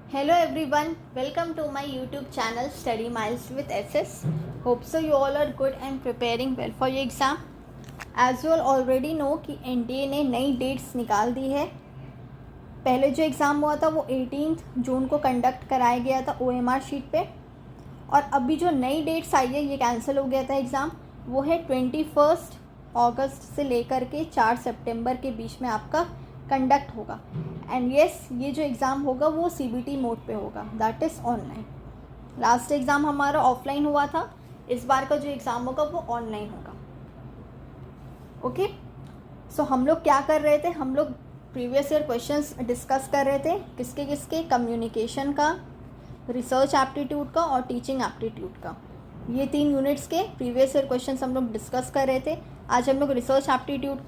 Hello everyone, welcome to my YouTube channel Study Miles with SS. Hope so you all are good and preparing well for your exam. As you all already know कि NDA ने नई dates निकाल दी है. पहले जो exam हुआ था वो 18 जून को कंडक्ट कराया गया था OMR शीट पे, और अभी जो नई डेट्स आई है ये कैंसिल हो गया था एग्ज़ाम, वो है 21 अगस्त से लेकर के 4 सितंबर के बीच में आपका कंडक्ट होगा. एंड येस, ये जो एग्ज़ाम होगा वो CBT मोड पे होगा, that is online. Last exam हमारा ऑफलाइन हुआ था, इस बार का जो एग्ज़ाम होगा वो ऑनलाइन होगा. ओके, सो हम लोग क्या कर रहे थे, हम लोग प्रीवियस ईयर क्वेश्चंस डिस्कस कर रहे थे. किसके किसके? कम्युनिकेशन का, रिसर्च एप्टीट्यूड का और टीचिंग एप्टीट्यूड का. ये 3 यूनिट्स के प्रीवियस ईयर क्वेश्चंस हम लोग डिस्कस कर रहे थे. आज हम लोग रिसर्च एप्टीट्यूड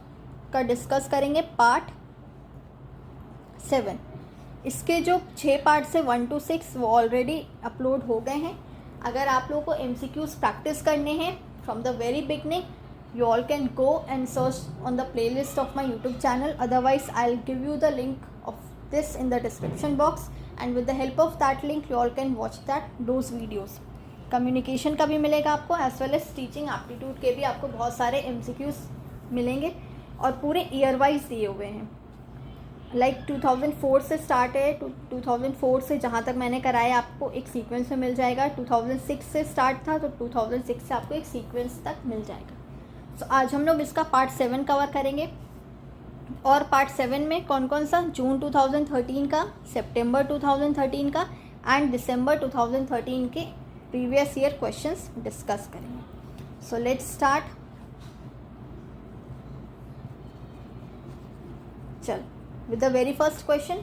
का डिस्कस करेंगे पार्ट 7. इसके जो 6 पार्ट से 1 to 6 वो ऑलरेडी अपलोड हो गए हैं. अगर आप लोगों को MCQs प्रैक्टिस करने हैं from the very beginning, you all can go and search on the playlist of my YouTube channel. Otherwise I'll give you the link of this in the description box, and with the help of that link you all can watch those videos. Communication का भी मिलेगा आपको, as well as teaching aptitude के भी आपको बहुत सारे MCQs मिलेंगे, और पूरे ईयर वाइज दिए हुए हैं. लाइक 2004 से स्टार्ट है, 2004 से जहाँ तक मैंने कराया आपको एक सीक्वेंस में मिल जाएगा. 2006 से स्टार्ट था तो 2006 से आपको एक सीक्वेंस तक मिल जाएगा. सो आज हम लोग इसका पार्ट 7 कवर करेंगे. और पार्ट 7 में कौन कौन सा? जून 2013 का, सितंबर 2013 का एंड दिसंबर 2013 के प्रीवियस ईयर क्वेश्चंस डिस्कस करेंगे. So let's start. चल with the very first question.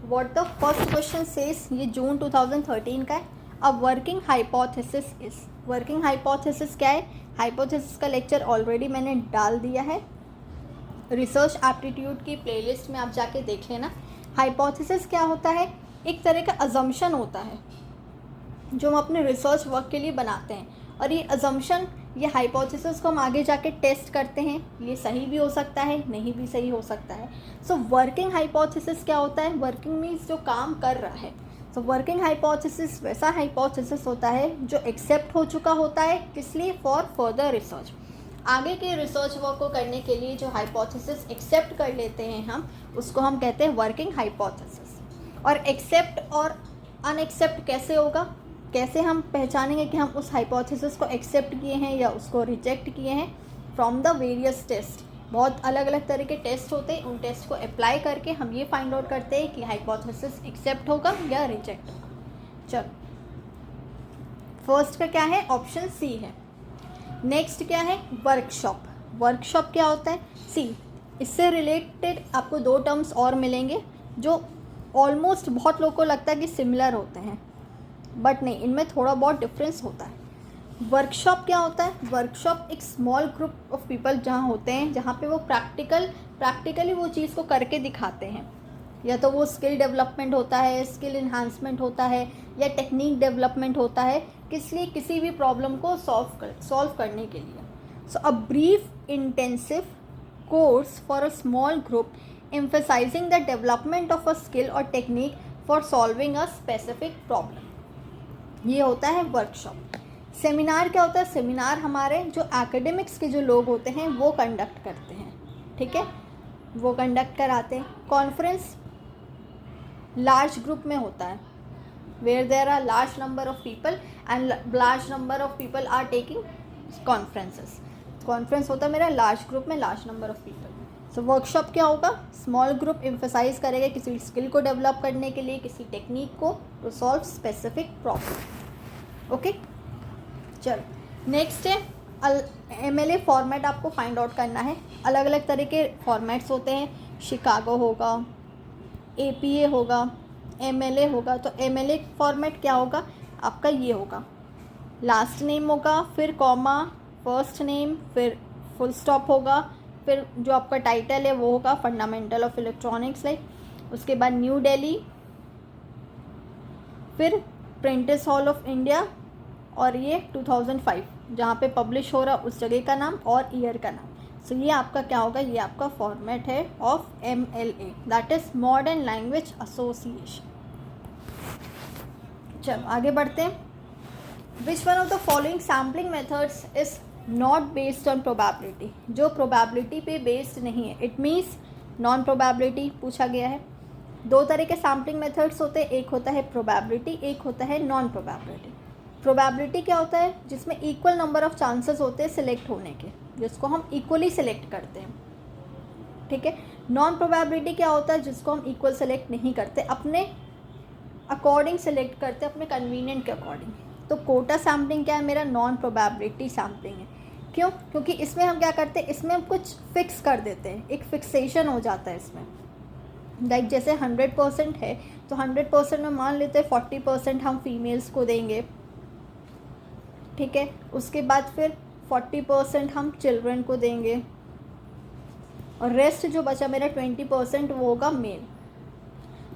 What the first question says, ये जून 2013 का है. अब working hypothesis is, working hypothesis क्या है? हाइपोथेसिस का लेक्चर ऑलरेडी मैंने डाल दिया है रिसर्च एप्टीट्यूड की प्लेलिस्ट में, आप जाके देख लेना. हाइपोथेसिस क्या होता है? एक तरह का अजम्पशन होता है जो हम अपने रिसर्च वर्क के लिए बनाते हैं, और ये अजम्पशन, ये हाइपोथेसिस को हम आगे जाके टेस्ट करते हैं. ये सही भी हो सकता है, नहीं भी सही हो सकता है. सो वर्किंग हाइपोथेसिस क्या होता है? वर्किंग मीन्स जो काम कर रहा है. सो वर्किंग हाइपोथेसिस वैसा हाइपोथेसिस होता है जो एक्सेप्ट हो चुका होता है. किस लिए? For further research. आगे के रिसर्च वर्क को करने के लिए जो हाइपोथेसिस एक्सेप्ट कर लेते हैं हम, उसको हम कहते हैं वर्किंग हाइपोथेसिस. और एक्सेप्ट और अनएक्सेप्ट कैसे होगा, कैसे हम पहचानेंगे कि हम उस हाइपोथेसिस को एक्सेप्ट किए हैं या उसको रिजेक्ट किए हैं? From the various test. बहुत अलग अलग तरह के टेस्ट होते हैं, उन टेस्ट को अप्लाई करके हम ये फाइंड आउट करते हैं कि हाइपोथेसिस एक्सेप्ट होगा या रिजेक्ट होगा. चलो, फर्स्ट का क्या है? ऑप्शन सी है. नेक्स्ट क्या है? वर्कशॉप. वर्कशॉप क्या होता है? सी, इससे रिलेटेड आपको 2 टर्म्स और मिलेंगे जो ऑलमोस्ट बहुत लोगों को लगता है कि सिमिलर होते हैं, बट नहीं, इनमें थोड़ा बहुत डिफरेंस होता है. वर्कशॉप क्या होता है? वर्कशॉप एक स्मॉल ग्रुप ऑफ पीपल जहाँ होते हैं, जहाँ पे वो प्रैक्टिकली वो चीज़ को करके दिखाते हैं. या तो वो स्किल डेवलपमेंट होता है, स्किल इन्हांसमेंट होता है, या टेक्निक डेवलपमेंट होता है. किस लिए? किसी भी प्रॉब्लम को सॉल्व करने के लिए. So a brief intensive course for a small group emphasising the development of a skill or technique for solving a specific problem, ये होता है वर्कशॉप. सेमिनार क्या होता है? सेमिनार हमारे जो एकेडमिक्स के जो लोग होते हैं वो कंडक्ट करते हैं, ठीक है, वो कंडक्ट कराते हैं. कॉन्फ्रेंस लार्ज ग्रुप में होता है, where there are large number of people and large number of people are taking conferences. Conference होता है मेरा लार्ज ग्रुप में, large number of people. So workshop क्या होगा? स्मॉल ग्रुप एम्फसाइज करेगा किसी स्किल को डेवलप करने के लिए, किसी टेक्निक को, to solve specific problem. Okay, चलो नेक्स्ट है MLA फॉर्मेट. आपको फाइंड आउट करना है. अलग अलग तरह के फॉर्मेट्स होते हैं. शिकागो होगा, APA होगा, MLA होगा. तो MLA फॉर्मेट क्या होगा आपका? ये होगा, लास्ट नेम होगा, फिर कॉमा, फर्स्ट नेम, फिर फुल स्टॉप होगा, फिर जो आपका टाइटल है वो होगा फंडामेंटल ऑफ इलेक्ट्रॉनिक्स, लाइक. उसके बाद न्यू दिल्ली, फिर प्रेंटिस हॉल ऑफ इंडिया, और ये 2005 जहाँ पे पब्लिश हो रहा उस जगह का नाम और ईयर का नाम. सो ये आपका क्या होगा? ये आपका फॉर्मेट है of MLA, that is modern language association. चलो आगे बढ़ते हैं. Which one of the following sampling methods is not based on probability. जो प्रोबेबिलिटी पे बेस्ड नहीं है, इट मीन्स नॉन प्रोबेबिलिटी पूछा गया है. दो तरह के सैम्पलिंग मेथड्स होते हैं, एक होता है प्रोबेबिलिटी, एक होता है नॉन प्रोबेबिलिटी. प्रोबेबिलिटी क्या होता है? जिसमें इक्वल नंबर ऑफ चांसेस होते हैं सिलेक्ट होने के, जिसको हम इक्वली सिलेक्ट करते हैं. ठीक है. नॉन प्रोबेबिलिटी क्या होता है? जिसको हम इक्वल सेलेक्ट नहीं करते, अपने अकॉर्डिंग सेलेक्ट करते हैं, अपने कन्वीनियंट के अकॉर्डिंग. तो कोटा सैम्पलिंग क्या है? मेरा नॉन प्रोबेबिलिटी सैम्पलिंग है. क्यों? क्योंकि इसमें हम क्या करते हैं, इसमें हम कुछ फिक्स कर देते हैं, एक फिक्सेशन हो जाता है इसमें. लाइक जैसे 100% है तो 100% में मान लेते हैं 40% हम फीमेल्स को देंगे. ठीक है. उसके बाद फिर 40% हम चिल्ड्रन को देंगे और रेस्ट जो बचा मेरा 20% वो होगा मेल.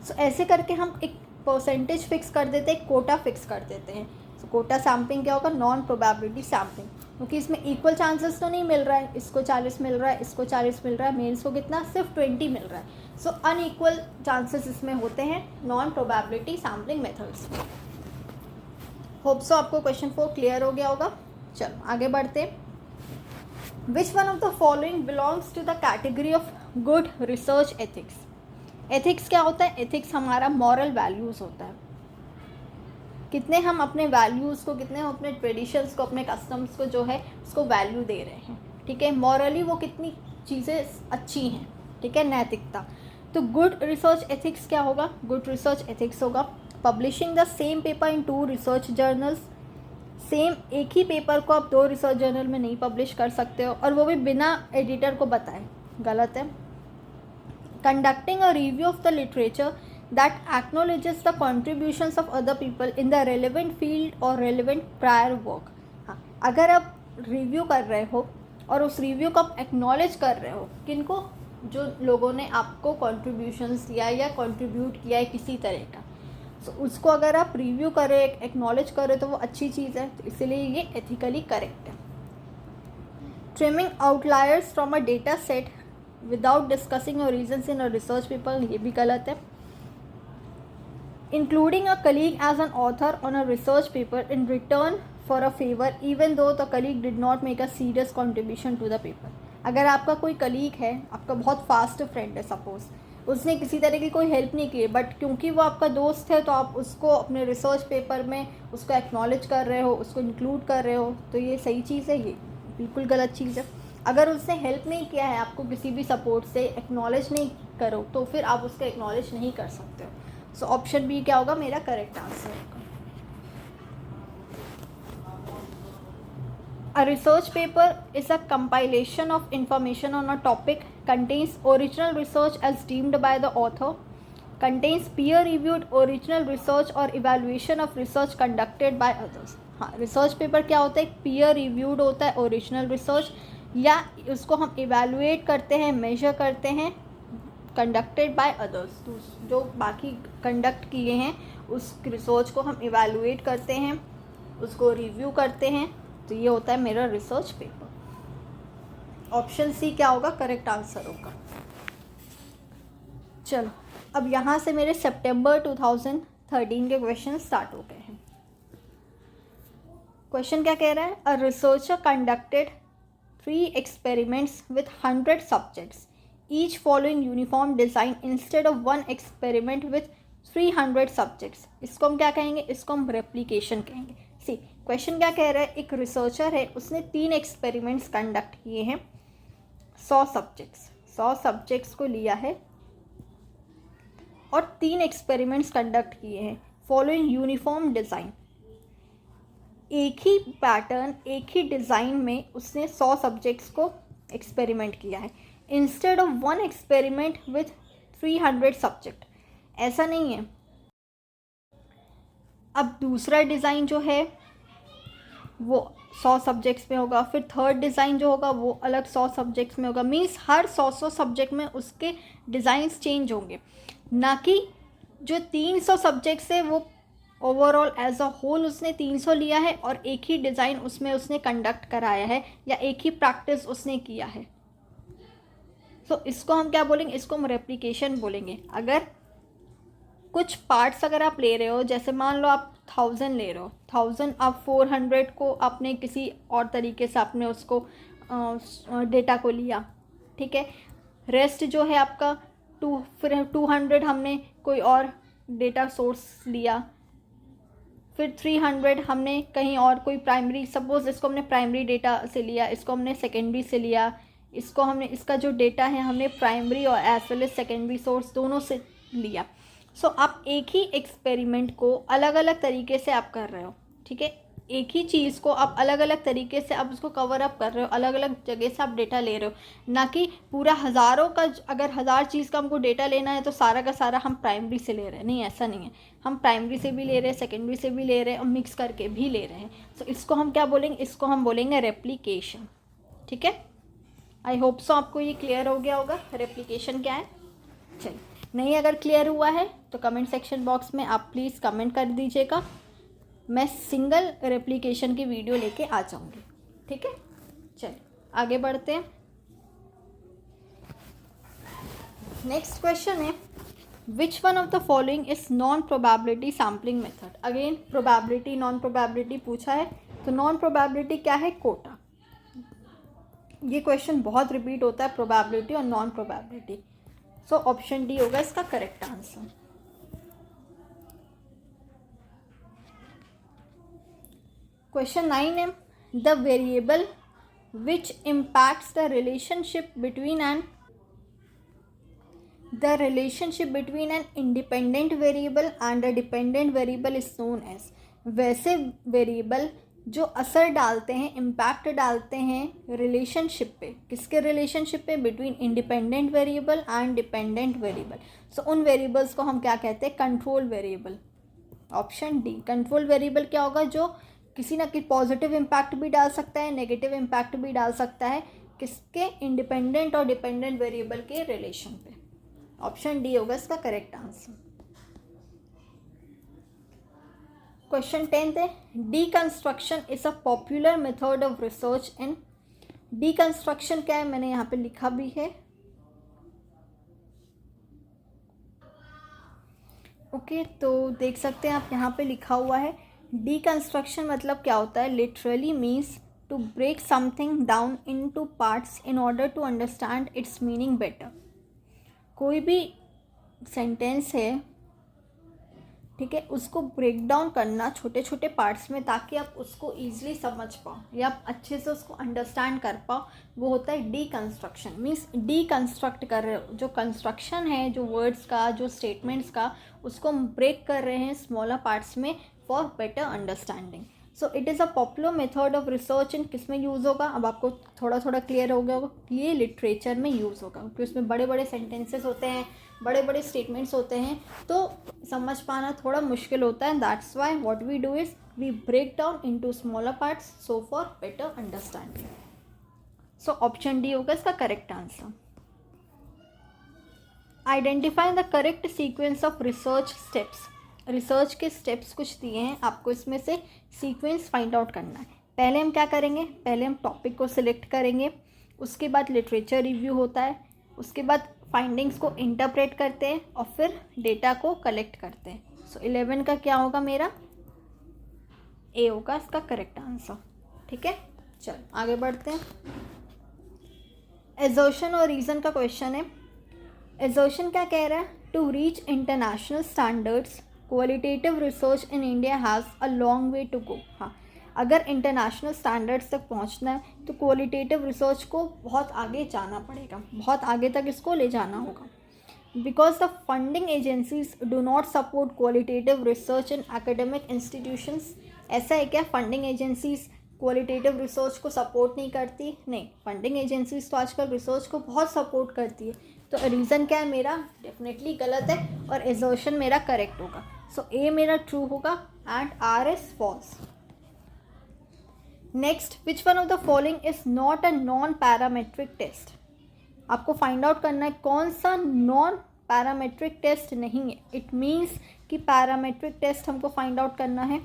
सो ऐसे करके हम एक परसेंटेज फिक्स कर देते हैं, कोटा फिक्स कर देते हैं. सो कोटा सैम्पलिंग क्या होगा? Non probability sampling. क्योंकि इसमें इक्वल चांसेस तो नहीं मिल रहा है, इसको 40 मिल रहा है, इसको 40 मिल रहा है, मेल्स को कितना? सिर्फ 20 मिल रहा है. सो अनइक्वल चांसेस इसमें होते हैं non probability sampling methods. Hope so आपको क्वेश्चन 4 क्लियर हो गया होगा. चलो आगे बढ़ते हैं. Which one of the following belongs to the category of good research ethics. Ethics क्या होता है? एथिक्स हमारा मॉरल वैल्यूज़ होता है. कितने हम अपने वैल्यूज़ को, कितने हम अपने ट्रेडिशंस को, अपने कस्टम्स को जो है उसको वैल्यू दे रहे हैं. ठीक है. मॉरली वो कितनी चीज़ें अच्छी हैं. ठीक है. नैतिकता. तो गुड रिसर्च एथिक्स क्या होगा? गुड रिसर्च एथिक्स होगा publishing the same paper in 2 research journals. Same एक ही पेपर को आप 2 रिसर्च जर्नल में नहीं पब्लिश कर सकते हो, और वो भी बिना एडिटर को बताए. गलत है. Conducting a review of the literature that acknowledges the contributions of other people in the relevant field or relevant prior work. हाँ, अगर आप रिव्यू कर रहे हो और उस रिव्यू को आप एक्नॉलेज कर रहे हो, किनको? जो लोगों ने आपको कॉन्ट्रीब्यूशंस दिया या कंट्रीब्यूट किया है किसी तरह का, तो उसको अगर आप रिव्यू करें, एक्नॉलेज करें, तो वो अच्छी चीज़ है. तो इसलिए ये एथिकली करेक्ट है. Trimming outliers from a data set without discussing your reasons in a research paper, ये भी गलत है. Including a colleague as an author on a research paper in return for a favor even though the colleague did not make a serious contribution to the paper. अगर आपका कोई colleague है, आपका बहुत फास्ट फ्रेंड है, suppose उसने किसी तरह की कोई हेल्प नहीं की, बट क्योंकि वो आपका दोस्त है तो आप उसको अपने रिसर्च पेपर में उसको एक्नॉलेज कर रहे हो, उसको इंक्लूड कर रहे हो, तो ये सही चीज़ है? ये बिल्कुल गलत चीज़ है. अगर उसने हेल्प नहीं किया है आपको किसी भी सपोर्ट से, एक्नॉलेज नहीं करो, तो फिर आप उसको एक्नॉलेज नहीं कर सकते हो. सो ऑप्शन बी क्या होगा? मेरा करेक्ट आंसर होगा. A research paper is a compilation of information on a topic, contains original research as deemed by the author, contains peer-reviewed original research or evaluation of research conducted by others. हाँ, research paper क्या होता है? Peer reviewed होता है original research, या उसको हम evaluate करते हैं, मेजर करते हैं, कंडक्टेड बाय अदर्स. तो जो बाकी कंडक्ट किए हैं उस रिसर्च को हम इवेलुएट करते हैं, उसको रिव्यू करते हैं, तो ये होता है मेरा रिसर्च पेपर. ऑप्शन सी क्या होगा? करेक्ट आंसर होगा. चलो अब यहाँ से मेरे सितंबर 2013 के क्वेश्चन स्टार्ट हो गए हैं. क्वेश्चन क्या कह रहा है? A researcher conducted 3 experiments with 100 subjects, each following uniform design instead of 1 experiment with 300 subjects. इसको हम क्या कहेंगे? इसको हम रेप्लिकेशन कहेंगे. सी क्वेश्चन क्या कह रहा है? एक रिसर्चर है, उसने 3 एक्सपेरिमेंट्स कंडक्ट किए हैं 100 सब्जेक्ट्स को लिया है और 3 एक्सपेरिमेंट्स कंडक्ट किए हैं फॉलोइंग यूनिफॉर्म डिज़ाइन. एक ही पैटर्न, एक ही डिज़ाइन में उसने 100 सब्जेक्ट्स को एक्सपेरिमेंट किया है instead of 1 experiment with 300 subject. ऐसा नहीं है. अब दूसरा डिज़ाइन जो है वो 100 सब्जेक्ट्स में होगा, फिर थर्ड डिज़ाइन जो होगा वो अलग 100 सब्जेक्ट्स में होगा. मीन्स हर 100 सब्जेक्ट में उसके डिज़ाइंस चेंज होंगे, ना कि जो 300 सब्जेक्ट्स है वो ओवरऑल एज अ होल उसने 300 लिया है और एक ही डिज़ाइन उसमें उसने कंडक्ट कराया है या एक ही प्रैक्टिस उसने किया है. तो इसको हम क्या बोलेंगे? इसको हम रेप्लिकेशन बोलेंगे. अगर कुछ पार्ट्स अगर आप ले रहे हो, जैसे मान लो आप 1000 ले रहे हो, 1000 आप 400 को आपने किसी और तरीके से आपने उसको डेटा को लिया, ठीक है। रेस्ट जो है आपका फिर 200 हमने कोई और डेटा सोर्स लिया, फिर 300 हमने कहीं और कोई प्राइमरी, सपोज़ इसको हमने प्राइमरी डेटा से लिया, इसको हमने सेकेंडरी से लिया, इसको हमने, इसका जो डेटा है हमने प्राइमरी और as well as secondary source दोनों से लिया। सो आप एक ही एक्सपेरिमेंट को अलग अलग तरीके से आप कर रहे हो, ठीक है। एक ही चीज़ को आप अलग अलग तरीके से आप उसको कवर अप कर रहे हो, अलग अलग जगह से आप डेटा ले रहे हो, ना कि पूरा हज़ारों का, अगर 1000 चीज़ का हमको डेटा लेना है तो सारा का सारा हम प्राइमरी से ले रहे हैं। नहीं, ऐसा नहीं है, हम प्राइमरी से भी ले रहे हैं, सेकेंडरी से भी ले रहे हैं और मिक्स करके भी ले रहे हैं। सो इसको हम क्या बोलेंगे, इसको हम बोलेंगे रेप्लिकेशन, ठीक है। आई होप सो आपको ये क्लियर हो गया होगा रेप्लिकेशन क्या है। चलिए, नहीं अगर क्लियर हुआ है तो कमेंट सेक्शन बॉक्स में आप प्लीज़ कमेंट कर दीजिएगा, मैं सिंगल रेप्लिकेशन की वीडियो लेके आ जाऊंगी, ठीक है। चलिए आगे बढ़ते हैं। नेक्स्ट क्वेश्चन है, विच one of the following is non probability sampling method. Again probability non probability पूछा है, तो नॉन प्रोबेबिलिटी क्या है, कोटा। ये क्वेश्चन बहुत रिपीट होता है, प्रोबेबिलिटी और non probability. So option D होगा इसका करेक्ट आंसर। क्वेश्चन 9 है, the variable which impacts the relationship between an independent variable and a dependent variable is known as. वैसे वेरिएबल जो असर डालते हैं, इम्पैक्ट डालते हैं रिलेशनशिप पे, किसके रिलेशनशिप पे, between independent variable and dependent variable. So उन वेरिएबल्स को हम क्या कहते हैं, control variable. Option D, control variable क्या होगा, जो किसी ना किसी पॉजिटिव इम्पैक्ट भी डाल सकता है, नेगेटिव इम्पैक्ट भी डाल सकता है, किसके, इंडिपेंडेंट और डिपेंडेंट वेरिएबल के रिलेशन पे। ऑप्शन डी होगा इसका करेक्ट आंसर। क्वेश्चन 10 है, deconstruction is a popular method of research in. Deconstruction क्या है, मैंने यहाँ पे लिखा भी है, ओके तो देख सकते हैं आप, यहाँ पे लिखा हुआ है डीकंस्ट्रक्शन मतलब क्या होता है, literally means to break something down into parts in order to understand its meaning better. कोई भी सेंटेंस है, ठीक है, उसको ब्रेक डाउन करना छोटे छोटे पार्ट्स में, ताकि आप उसको ईजिली समझ पाओ या आप अच्छे से उसको अंडरस्टैंड कर पाओ, वो होता है डीकंस्ट्रक्शन। मीन्स डीकंस्ट्रक्ट कर रहे हो, जो कंस्ट्रक्शन है, जो वर्ड्स का, जो स्टेटमेंट्स का, उसको हम ब्रेक कर रहे हैं स्मॉलर पार्ट्स में for better understanding. So it is a popular method of research इन, किस में यूज़ होगा, अब आपको थोड़ा थोड़ा क्लियर हो गया होगा, ये लिटरेचर में यूज़ होगा, क्योंकि उसमें बड़े बड़े सेंटेंसेस होते हैं, बड़े बड़े स्टेटमेंट्स होते हैं, तो समझ पाना थोड़ा मुश्किल होता है। That's why what we do is we break down into smaller parts so for better understanding. So option D होगा इसका correct answer. Identify the correct sequence of research steps. Research के स्टेप्स कुछ दिए हैं आपको, इसमें से सीक्वेंस फाइंड आउट करना है। पहले हम क्या करेंगे, पहले हम टॉपिक को सिलेक्ट करेंगे, उसके बाद लिटरेचर रिव्यू होता है, उसके बाद फाइंडिंग्स को इंटरप्रेट करते हैं और फिर डेटा को कलेक्ट करते हैं। सो 11 का क्या होगा, मेरा ए होगा इसका करेक्ट आंसर, ठीक है। चलो आगे बढ़ते हैं। एजर्शन और रीज़न का क्वेश्चन है। एजर्शन क्या कह रहा है, to reach international standards qualitative research in India has a long way to go. हाँ, अगर इंटरनेशनल स्टैंडर्ड्स तक पहुंचना है तो क्वालिटेटिव रिसर्च को बहुत आगे जाना पड़ेगा, बहुत आगे तक इसको ले जाना होगा। Because the funding agencies do not support qualitative research in academic institutions. ऐसा है क्या, फंडिंग एजेंसीज क्वालिटेटिव रिसर्च को सपोर्ट नहीं करती? नहीं, फंडिंग एजेंसीज तो आजकल रिसर्च को बहुत सपोर्ट करती है। तो रीज़न क्या है मेरा, डेफिनेटली गलत है और एजर्शन मेरा करेक्ट होगा। सो ए मेरा ट्रू होगा and R is false. Next, which one of the following is not a non parametric test. आपको फाइंड आउट करना है कौन सा नॉन पैरामेट्रिक टेस्ट नहीं है। इट मीन्स कि पैरामेट्रिक टेस्ट हमको फाइंड आउट करना है,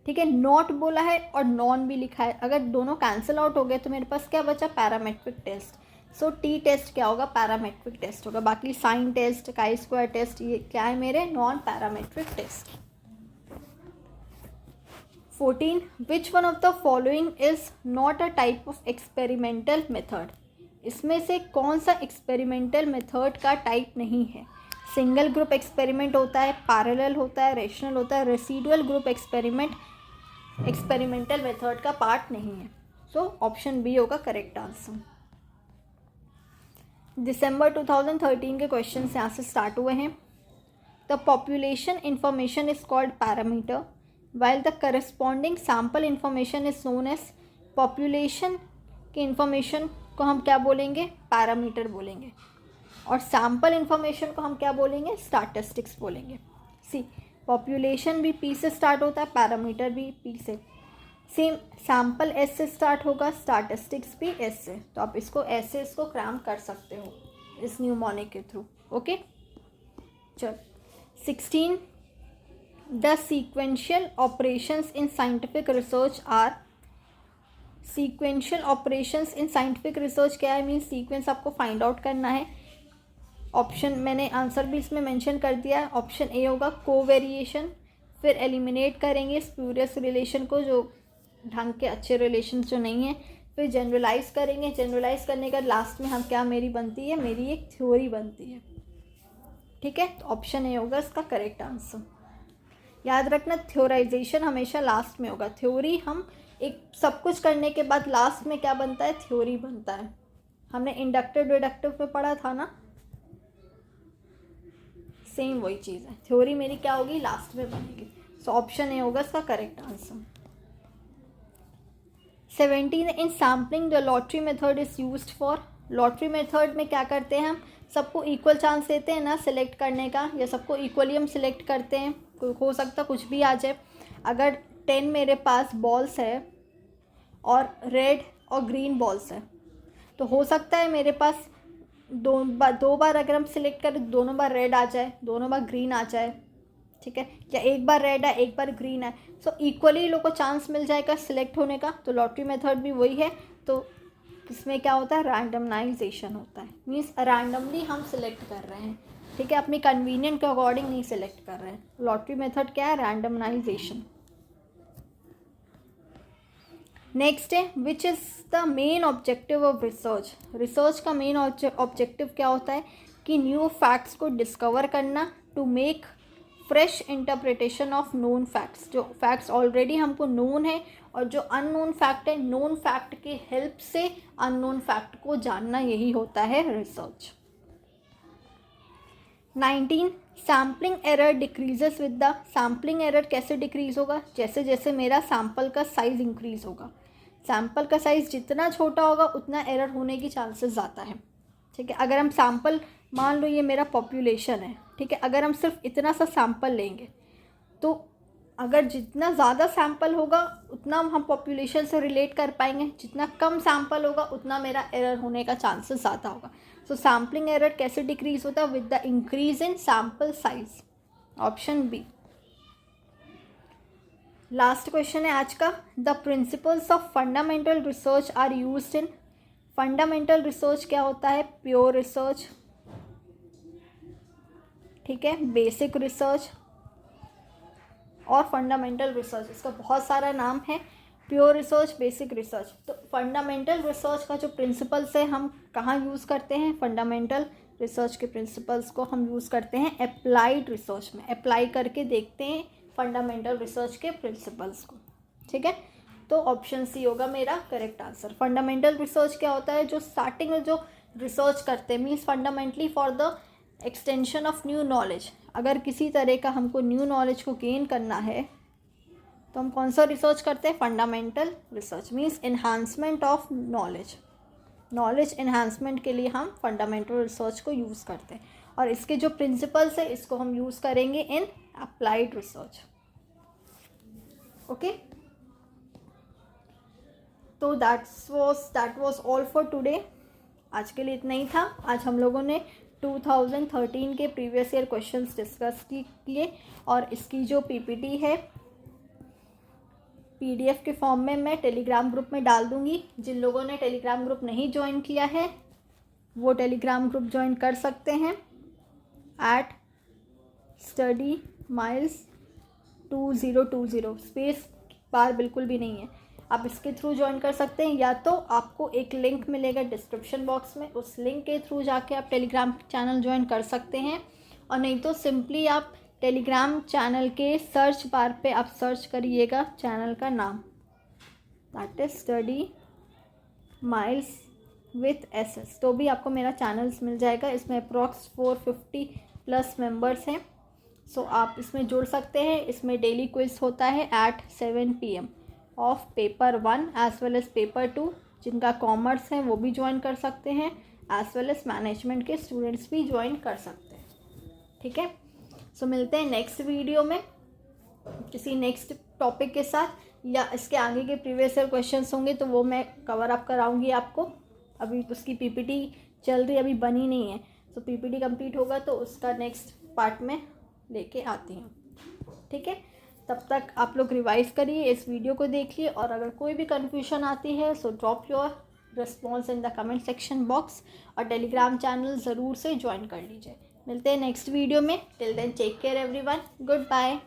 ठीक है। नॉट बोला है और नॉन भी लिखा है, अगर दोनों कैंसिल आउट हो गए तो मेरे पास क्या बचा, parametric test. So T test क्या होगा, पैरामेट्रिक टेस्ट होगा। बाकी sign test, chi square test, ये क्या है मेरे, non parametric test. 14 which one of the following is not a type of experimental method. इसमें से कौन सा एक्सपेरिमेंटल मेथड का टाइप नहीं है। सिंगल ग्रुप एक्सपेरिमेंट होता है, पैरेलल होता है, रेशनल होता है, residual group experiment experimental method का पार्ट नहीं है। सो ऑप्शन बी होगा करेक्ट आंसर। दिसंबर 2013 के क्वेश्चन यहाँ से स्टार्ट हुए हैं। The population information is called parameter while the corresponding sample information is known as. Population की इंफॉर्मेशन को हम क्या बोलेंगे, पैरामीटर बोलेंगे, और सैम्पल इंफॉर्मेशन को हम क्या बोलेंगे, स्टैटिस्टिक्स बोलेंगे। सी, पॉपुलेशन भी पी से स्टार्ट होता है, पैरामीटर भी पी से, सेम सैम्पल एस से स्टार्ट होगा, स्टैटिस्टिक्स भी एस से। तो आप इसको ऐसे इसको क्रैम कर सकते हो इस न्यूमोनिक के थ्रू। ओके, चल 16 the sequential operations in scientific research are. Sequential operations in scientific research क्या है, मीन सीक्वेंस आपको फाइंड आउट करना है। ऑप्शन मैंने आंसर भी इसमें मेंशन कर दिया है। ऑप्शन ए होगा कोवेरिएशन, फिर एलिमिनेट करेंगे स्प्यूरियस रिलेशन को, जो ढंग के अच्छे रिलेशन जो नहीं है, फिर जनरलाइज करेंगे। जनरलाइज करने का लास्ट में हम क्या मेरी बनती है, मेरी एक थ्योरी बनती है। ठीक है, तो ऑप्शन ए होगा इसका करेक्ट आंसर। याद रखना, थ्योराइजेशन हमेशा लास्ट में होगा। थ्योरी हम एक सब कुछ करने के बाद लास्ट में क्या बनता है, थ्योरी बनता है। हमने इंडक्टिव डिडक्टिव में पढ़ा था ना, सेम वही चीज़ है। थ्योरी मेरी क्या होगी, लास्ट में बनेगी। सो ऑप्शन ए होगा इसका correct answer. 17 in sampling the lottery method is used for. Lottery method में क्या करते हैं हम, सबको इक्वल चांस देते हैं ना सिलेक्ट करने का, या सबको इक्वली हम सिलेक्ट करते हैं। हो सकता कुछ भी आ जाए। अगर 10 मेरे पास बॉल्स है और रेड और ग्रीन बॉल्स है, तो हो सकता है मेरे पास दो बार अगर हम सिलेक्ट करें, दोनों बार रेड आ जाए, दोनों बार ग्रीन आ जाए। ठीक है, या एक बार रेड है एक बार ग्रीन है। सो इक्वली लोगों को चांस मिल जाएगा सिलेक्ट होने का। तो लॉटरी मेथड भी वही है। तो इसमें क्या होता है, रैंडमनाइजेशन होता है, मीन्स रैंडमली हम सिलेक्ट कर रहे हैं। ठीक है, अपनी कन्वीनियंट के अकॉर्डिंग नहीं सिलेक्ट कर रहे हैं। लॉटरी मेथड क्या है, रैंडमनाइजेशन। नेक्स्ट है which is the main objective of research. Research का मेन ऑब्जेक्टिव क्या होता है कि न्यू फैक्ट्स को डिस्कवर करना, to make fresh interpretation of known facts. जो फैक्ट्स ऑलरेडी हमको नोन है और जो अननोन फैक्ट है, नोन फैक्ट की हेल्प से अननोन फैक्ट को जानना, यही होता है research. 19 sampling error decreases with the. Sampling error कैसे डिक्रीज होगा, जैसे जैसे मेरा सैम्पल का साइज इंक्रीज होगा। सैम्पल का साइज़ जितना छोटा होगा उतना एरर होने की चांसेस ज़्यादा है। ठीक है, अगर हम सैम्पल, मान लो ये मेरा पॉपुलेशन है, ठीक है, अगर हम सिर्फ इतना सा सैम्पल लेंगे, तो अगर जितना ज़्यादा सैम्पल होगा उतना हम पॉपुलेशन से रिलेट कर पाएंगे, जितना कम सैम्पल होगा उतना मेरा एरर होने का चांसेस ज़्यादा होगा। सो सैम्पलिंग एरर कैसे डिक्रीज होता है, with the increase in sample size. Option B. Last question है आज का। The principles of fundamental research are used in. Fundamental research क्या होता है, प्योर रिसर्च, ठीक है, बेसिक रिसर्च और फंडामेंटल रिसर्च। इसका बहुत सारा नाम है, प्योर रिसर्च, बेसिक रिसर्च। तो फंडामेंटल रिसर्च का जो प्रिंसिपल्स है हम कहाँ यूज़ करते हैं, फंडामेंटल रिसर्च के प्रिंसिपल्स को हम यूज़ करते हैं अप्लाइड रिसर्च में। अप्लाई करके देखते हैं फंडामेंटल रिसर्च के प्रिंसिपल्स को। ठीक है, तो ऑप्शन सी होगा मेरा करेक्ट आंसर। फंडामेंटल रिसर्च क्या होता है, जो स्टार्टिंग में जो रिसर्च करते हैं, means fundamentally for the extension of new knowledge. अगर किसी तरह का हमको न्यू नॉलेज को गेन करना है तो हम कौन सा रिसर्च करते हैं, fundamental research, means enhancement of knowledge. Knowledge enhancement के लिए हम फंडामेंटल रिसर्च को यूज़ करते हैं, और इसके जो प्रिंसिपल्स है इसको हम यूज़ करेंगे इन अप्लाइड रिसर्च। ओके, तो that was all for today. आज के लिए इतना ही था। आज हम लोगों ने 2013 के प्रीवियस ईयर क्वेश्चंस डिस्कस किए, और इसकी जो पीपीटी है पीडीएफ के फॉर्म में मैं टेलीग्राम ग्रुप में डाल दूंगी। जिन लोगों ने टेलीग्राम ग्रुप नहीं ज्वाइन किया है वो टेलीग्राम ग्रुप ज्वाइन कर सकते हैं @StudyMiles2020, स्पेस बार बिल्कुल भी नहीं है। आप इसके थ्रू ज्वाइन कर सकते हैं, या तो आपको एक लिंक मिलेगा डिस्क्रिप्शन बॉक्स में, उस लिंक के थ्रू जाके आप टेलीग्राम चैनल ज्वाइन कर सकते हैं, और नहीं तो सिंपली आप टेलीग्राम चैनल के सर्च बार पे आप सर्च करिएगा चैनल का नाम, that is study miles with SS, तो भी आपको मेरा चैनल्स मिल जाएगा। इसमें अप्रॉक्स 450+ मेंबर्स हैं, सो आप इसमें जुड़ सकते हैं। इसमें डेली क्विज होता है at 7 PM of paper 1 as well as paper 2। जिनका कॉमर्स है वो भी ज्वाइन कर सकते हैं, एज वेल एज़ मैनेजमेंट के स्टूडेंट्स भी ज्वाइन कर सकते हैं। ठीक है, सो मिलते हैं नेक्स्ट वीडियो में किसी नेक्स्ट टॉपिक के साथ, या इसके आगे के प्रीवियस ईयर क्वेश्चंस होंगे तो वो मैं कवर अप कराऊंगी आपको। अभी उसकी PPT चल रही, अभी बनी नहीं है, तो PPT कंप्लीट होगा तो उसका नेक्स्ट पार्ट में लेके आती हूँ। ठीक है, तब तक आप लोग रिवाइज करिए, इस वीडियो को देखिए, और अगर कोई भी कन्फ्यूजन आती है so drop your response in the comment section box, और टेलीग्राम चैनल ज़रूर से ज्वाइन कर लीजिए। मिलते हैं नेक्स्ट वीडियो में, till then take care everyone, good bye.